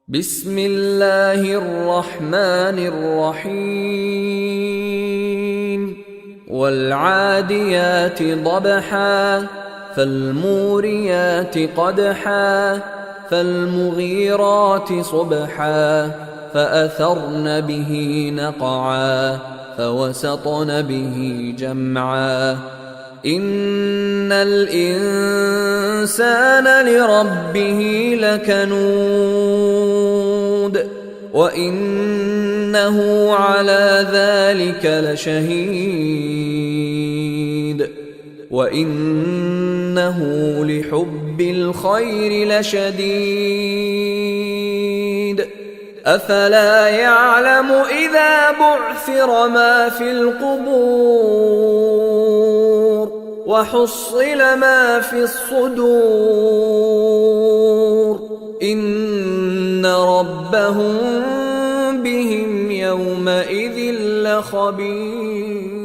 بسم الله الرحمن الرحيم والعاديات ضبحا فالموريات قدحا فالمغيرات صبحا فأثرن به نقعا فوسطن به جمعا إن الإنسان لربه لكنود وإنه على ذلك لشهيد وإنه لحب الخير لشديد أفلا يعلم إذا بعثر ما في القبور وحصل ما في الصدور إن ربهم بهم يومئذ لخبير.